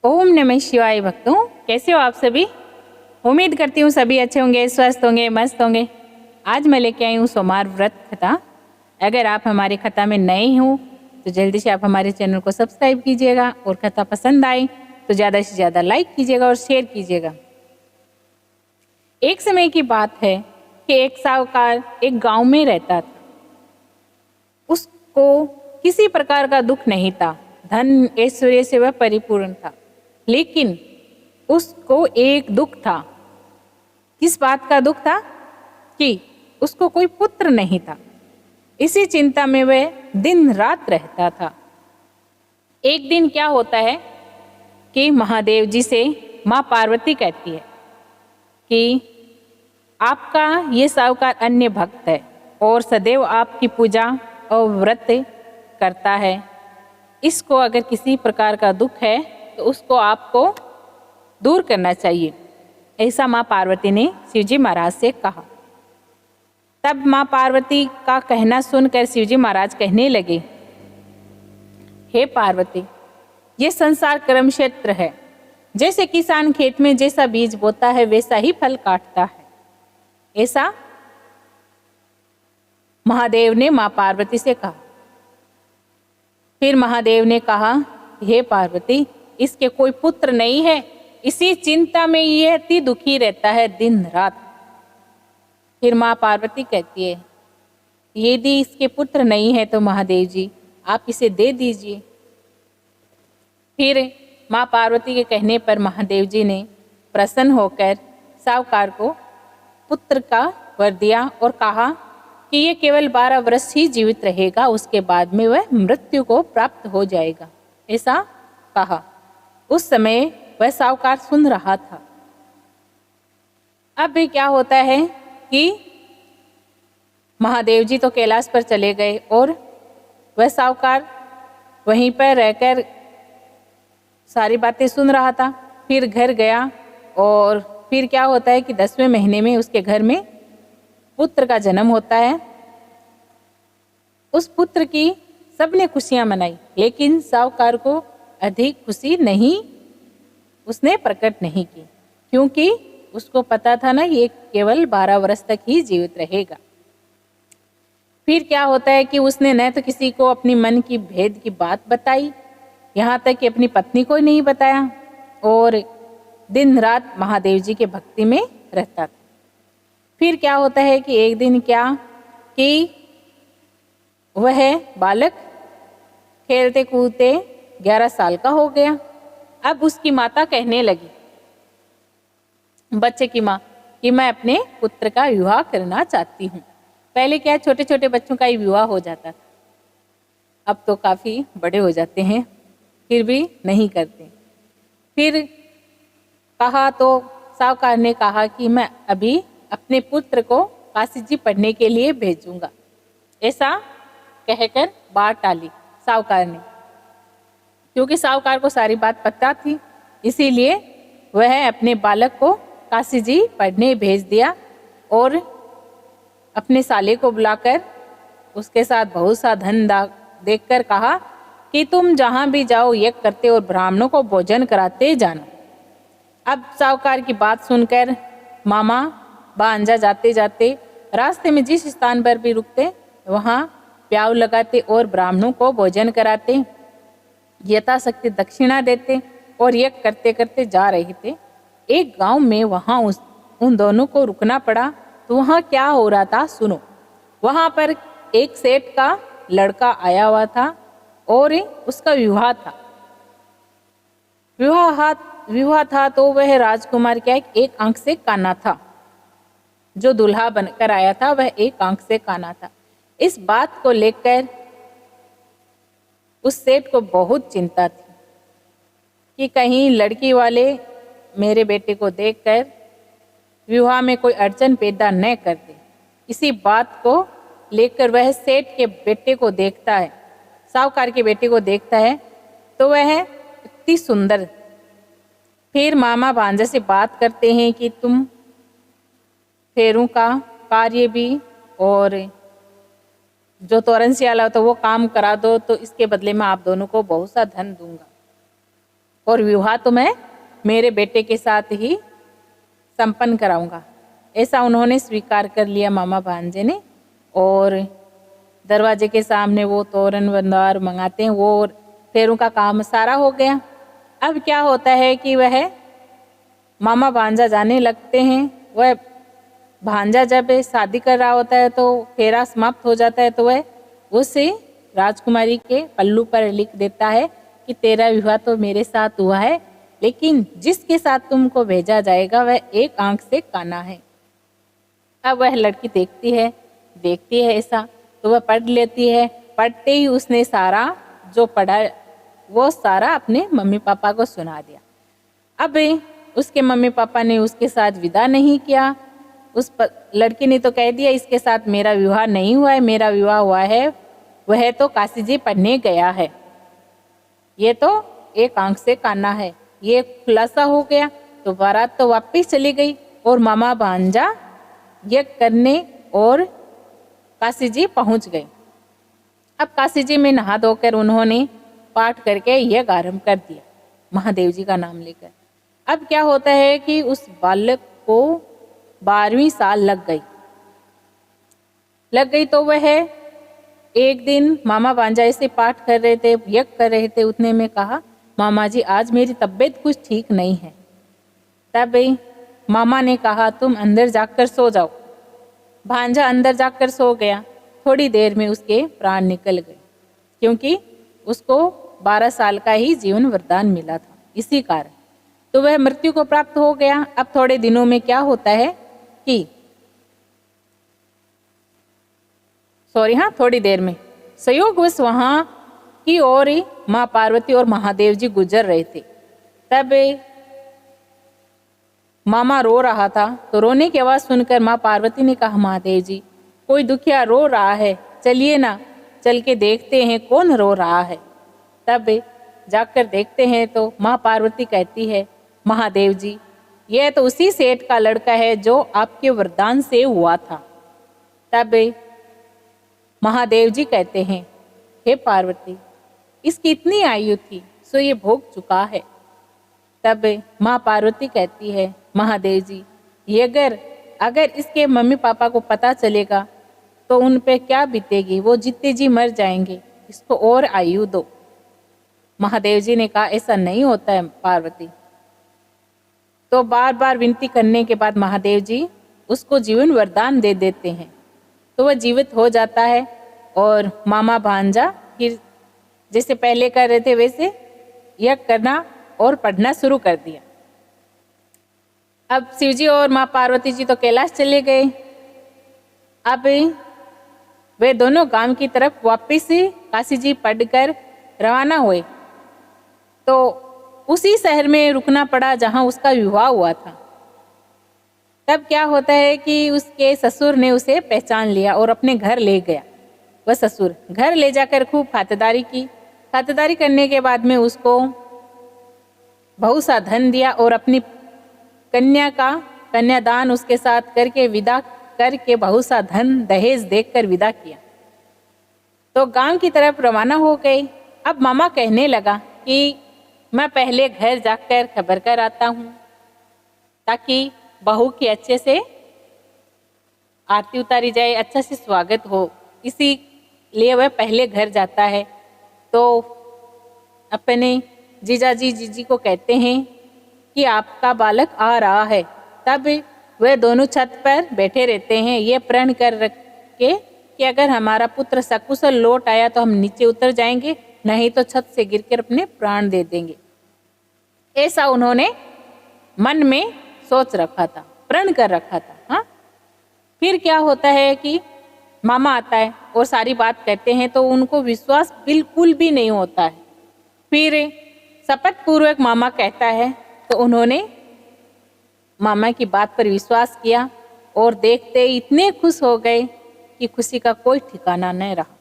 ओम नमः शिवाय भक्तों, कैसे हो आप सभी। उम्मीद करती हूँ सभी अच्छे होंगे, स्वस्थ होंगे, मस्त होंगे। आज मैं लेके आई हूँ सोमवार व्रत कथा। अगर आप हमारे कथा में नए हो तो जल्दी से आप हमारे चैनल को सब्सक्राइब कीजिएगा और कथा पसंद आए तो ज़्यादा से ज़्यादा लाइक कीजिएगा और शेयर कीजिएगा। एक समय की बात है कि एक साहूकार एक गांव में रहता था। उसको किसी प्रकार का दुख नहीं था, धन ऐश्वर्य से वह परिपूर्ण था। लेकिन उसको एक दुख था। किस बात का दुख था? कि उसको कोई पुत्र नहीं था। इसी चिंता में वह दिन रात रहता था। एक दिन क्या होता है कि महादेव जी से माँ पार्वती कहती है कि आपका ये साहूकार अन्य भक्त है और सदैव आपकी पूजा और व्रत करता है। इसको अगर किसी प्रकार का दुख है तो उसको आपको दूर करना चाहिए। ऐसा माँ पार्वती ने शिवजी महाराज से कहा। तब माँ पार्वती का कहना सुनकर शिवजी महाराज कहने लगे, हे पार्वती, ये संसार कर्म क्षेत्र है। जैसे किसान खेत में जैसा बीज बोता है वैसा ही फल काटता है। ऐसा महादेव ने माँ पार्वती से कहा। फिर महादेव ने कहा, हे पार्वती, इसके कोई पुत्र नहीं है। इसी चिंता में ये अति दुखी रहता है दिन रात। फिर माँ पार्वती कहती है, यदि इसके पुत्र नहीं है तो महादेव जी आप इसे दे दीजिए। फिर माँ पार्वती के कहने पर महादेव जी ने प्रसन्न होकर साहूकार को पुत्र का वर दिया और कहा कि ये केवल 12 वर्ष ही जीवित रहेगा, उसके बाद में वह मृत्यु को प्राप्त हो जाएगा। ऐसा कहा। उस समय वह साहूकार सुन रहा था। अब भी क्या होता है कि महादेव जी तो कैलाश पर चले गए और वह साहूकार वहीं पर रहकर सारी बातें सुन रहा था। फिर घर गया और फिर क्या होता है कि 10वें महीने में उसके घर में पुत्र का जन्म होता है। उस पुत्र की सबने खुशियां मनाई, लेकिन साहूकार को अधिक खुशी नहीं उसने प्रकट नहीं की, क्योंकि उसको पता था ना ये केवल 12 वर्ष तक ही जीवित रहेगा। फिर क्या होता है कि उसने न तो किसी को अपनी मन की भेद की बात बताई, यहाँ तक कि अपनी पत्नी को नहीं बताया, और दिन रात महादेव जी के भक्ति में रहता था। फिर क्या होता है कि एक दिन क्या कि वह बालक खेलते कूदते 11 साल का हो गया। अब उसकी माता कहने लगी, बच्चे की माँ, कि मैं अपने पुत्र का विवाह करना चाहती हूँ। पहले क्या छोटे छोटे बच्चों का ही विवाह हो जाता था, अब तो काफ़ी बड़े हो जाते हैं फिर भी नहीं करते। फिर कहा तो साहूकार ने कहा कि मैं अभी अपने पुत्र को काशी जी पढ़ने के लिए भेजूंगा। ऐसा कहकर बात टाली साहूकार ने, क्योंकि साहूकार को सारी बात पता थी, इसीलिए वह अपने बालक को काशी जी पढ़ने भेज दिया और अपने साले को बुलाकर उसके साथ बहुत सा धन देखकर कहा कि तुम जहाँ भी जाओ यज्ञ करते और ब्राह्मणों को भोजन कराते जाना। अब साहूकार की बात सुनकर मामा भांजा जाते जाते रास्ते में जिस स्थान पर भी रुकते वहाँ प्याऊ लगाते और ब्राह्मणों को भोजन कराते, यथाशक्ति दक्षिणा देते और यज्ञ करते करते जा रहे थे। एक गांव में वहाँ उन दोनों को रुकना पड़ा। तो वहाँ क्या हो रहा था सुनो। वहाँ पर एक सेठ का लड़का आया हुआ था और उसका विवाह था। विवाह था तो वह राजकुमार क्या एक आंख से काना था। जो दूल्हा बनकर आया था वह एक आंख से काना था। इस बात को लेकर उस सेठ को बहुत चिंता थी कि कहीं लड़की वाले मेरे बेटे को देखकर विवाह में कोई अड़चन पैदा न कर दे। इसी बात को लेकर वह सेठ के बेटे को देखता है, साहूकार के बेटे को देखता है, तो वह इतनी सुंदर। फिर मामा भांजा से बात करते हैं कि तुम फेरों का कार्य भी और जो तोरण से आला तो वो काम करा दो, तो इसके बदले में आप दोनों को बहुत सा धन दूंगा। और विवाह तो मैं मेरे बेटे के साथ ही संपन्न कराऊंगा। ऐसा उन्होंने स्वीकार कर लिया मामा भांजे ने। और दरवाजे के सामने वो तोरण बंदार मंगाते हैं, वो फेरों का काम सारा हो गया। अब क्या होता है कि वह मामा भांजा जाने लगते हैं। वह भांजा जब शादी कर रहा होता है तो फेरा समाप्त हो जाता है, तो वह उसे राजकुमारी के पल्लू पर लिख देता है कि तेरा विवाह तो मेरे साथ हुआ है, लेकिन जिसके साथ तुमको भेजा जाएगा वह एक आंख से काना है। अब वह लड़की देखती है ऐसा, तो वह पढ़ लेती है। पढ़ते ही उसने सारा जो पढ़ा वो सारा अपने मम्मी पापा को सुना दिया। अब उसके मम्मी पापा ने उसके साथ विदा नहीं किया। लड़की ने तो कह दिया इसके साथ मेरा विवाह नहीं हुआ है, मेरा विवाह हुआ है, वह तो काशी जी पढ़ने गया है, ये तो एक आंख से काना है। ये खुलासा हो गया तो बारात तो वापस चली गई और मामा भांजा यज्ञ करने और काशी जी पहुंच गए। अब काशी जी में नहा धोकर उन्होंने पाठ करके यज्ञ आरंभ कर दिया महादेव जी का नाम लेकर। अब क्या होता है कि उस बालक को 12वीं साल लग गई तो वह एक दिन मामा भांजा ऐसे पाठ कर रहे थे, यज्ञ कर रहे थे, उतने में कहा मामा जी आज मेरी तबीयत कुछ ठीक नहीं है। तब मामा ने कहा तुम अंदर जाकर सो जाओ। भांजा अंदर जाकर सो गया। थोड़ी देर में उसके प्राण निकल गए, क्योंकि उसको 12 साल का ही जीवन वरदान मिला था, इसी कारण तो वह मृत्यु को प्राप्त हो गया। अब थोड़े दिनों में क्या होता है कि थोड़ी देर में संयोगवश वहां की ओर माँ पार्वती और महादेव जी गुजर रहे थे। तब मामा रो रहा था, तो रोने की आवाज सुनकर माँ पार्वती ने कहा महादेव जी कोई दुखिया रो रहा है, चलिए ना चल के देखते हैं कौन रो रहा है। तब जाकर देखते हैं तो माँ पार्वती कहती है महादेव जी यह तो उसी सेठ का लड़का है जो आपके वरदान से हुआ था। तब महादेव जी कहते हैं हे पार्वती इसकी इतनी आयु थी सो ये भोग चुका है। तब माँ पार्वती कहती है महादेव जी ये अगर इसके मम्मी पापा को पता चलेगा तो उन पे क्या बीतेगी, वो जीते जी मर जाएंगे, इसको और आयु दो। महादेव जी ने कहा ऐसा नहीं होता है पार्वती। तो बार बार विनती करने के बाद महादेव जी उसको जीवन वरदान दे देते हैं, तो वह जीवित हो जाता है। और मामा भांजा फिर जैसे पहले कर रहे थे वैसे यह करना और पढ़ना शुरू कर दिया। अब शिवजी और माँ पार्वती जी तो कैलाश चले गए। अब वे दोनों गांव की तरफ वापिस काशी जी पढ़कर रवाना हुए, तो उसी शहर में रुकना पड़ा जहां उसका विवाह हुआ था। तब क्या होता है कि उसके ससुर ने उसे पहचान लिया और अपने घर ले गया। वह ससुर घर ले जाकर खूब खातिरदारी की। खातिरदारी करने के बाद में उसको बहुत सा धन दिया और अपनी कन्यादान उसके साथ करके विदा करके बहुत सा धन दहेज देकर विदा किया। तो गांव की तरफ रवाना हो गए। अब मामा कहने लगा कि मैं पहले घर जाकर खबर कर आता हूँ ताकि बहू की अच्छे से आरती उतारी जाए, अच्छा से स्वागत हो, इसी लिए वह पहले घर जाता है। तो अपने जीजी को कहते हैं कि आपका बालक आ रहा है। तब वे दोनों छत पर बैठे रहते हैं, ये प्रण कर रखे कि अगर हमारा पुत्र सकुशल लौट आया तो हम नीचे उतर जाएंगे, नहीं तो छत से गिरकर अपने प्राण दे देंगे। ऐसा उन्होंने मन में सोच रखा था, प्रण कर रखा था। हाँ, फिर क्या होता है कि मामा आता है और सारी बात कहते हैं तो उनको विश्वास बिल्कुल भी नहीं होता है। फिर शपथ पूर्वक मामा कहता है तो उन्होंने मामा की बात पर विश्वास किया और देखते इतने खुश हो गए कि खुशी का कोई ठिकाना नहीं रहा।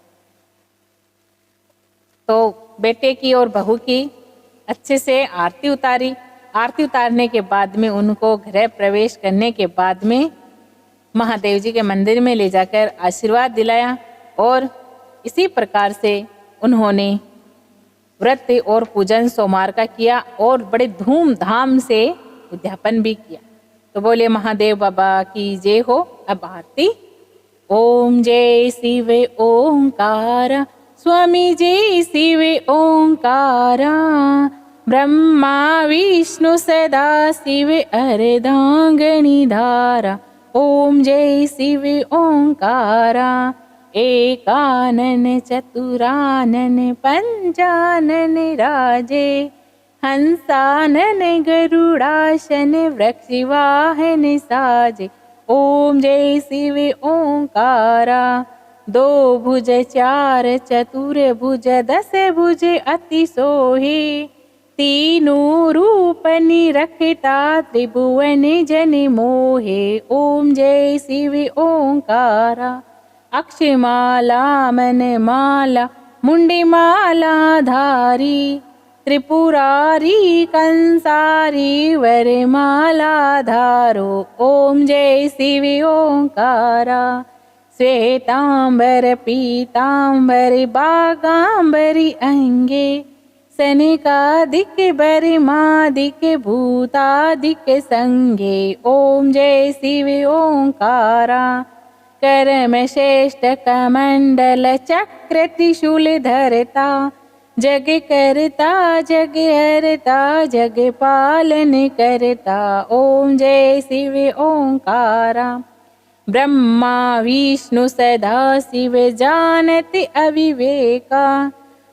तो बेटे की और बहू की अच्छे से आरती उतारी। आरती उतारने के बाद में उनको गृह प्रवेश करने के बाद में महादेव जी के मंदिर में ले जाकर आशीर्वाद दिलाया और इसी प्रकार से उन्होंने व्रत और पूजन सोमवार का किया और बड़े धूमधाम से उद्यापन भी किया। तो बोले महादेव बाबा की जय हो। अब आरती। ओम जय शिव ओंकारा, स्वामी जय शिव ओंकारा, ब्रह्मा विष्णु सदा शिव अर्धांगिनी धारा। ओम जय शिव ओंकारा, एकानन चतुरानन पंचानन राजे, हंसानन गरुड़ासन वृक्षवाहन साजे। ओम जय शिव ओंकारा, दो भुज चार चतुर भुज दस भुज अति सोहे, तीनों रूप निरखता त्रिभुवन जन मोहे। ओम जय शिव ओंकारा, अक्षमाला मन माला मुंडी माला धारी, त्रिपुरारी कंसारी वरमाला धारो। ओम जय शिव ओंकारा, श्वेतांबर पीतांबर बागांबरी अंगे, सनकादिक बर्मादिक भूतादिक संगे। ओम जय शिव ओंकारा, करम श्रेष्ठ कमंडल चक्र त्रिशूल धरता, जग करता जग हरता जग पालन करता। ओम जय शिव ओंकारा, ब्रह्मा विष्णु सदा शिव जानत अविवेका,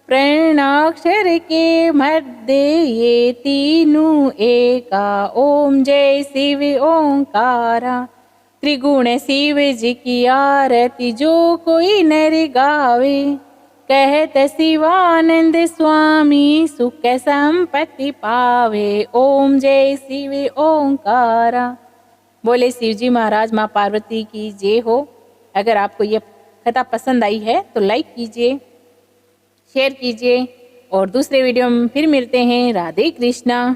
प्रणाक्षर के मध्य ये तीनों एका। ओम जय शिव ओंकारा, त्रिगुण शिव जी की आरती जो कोई नर गावे, कहत शिवानंद स्वामी सुख संपत्ति पावे। ओम जय शिव ओंकारा। बोले शिवजी महाराज माँ पार्वती की जय हो। अगर आपको ये कथा पसंद आई है तो लाइक कीजिए, शेयर कीजिए और दूसरे वीडियो में फिर मिलते हैं। राधे कृष्णा।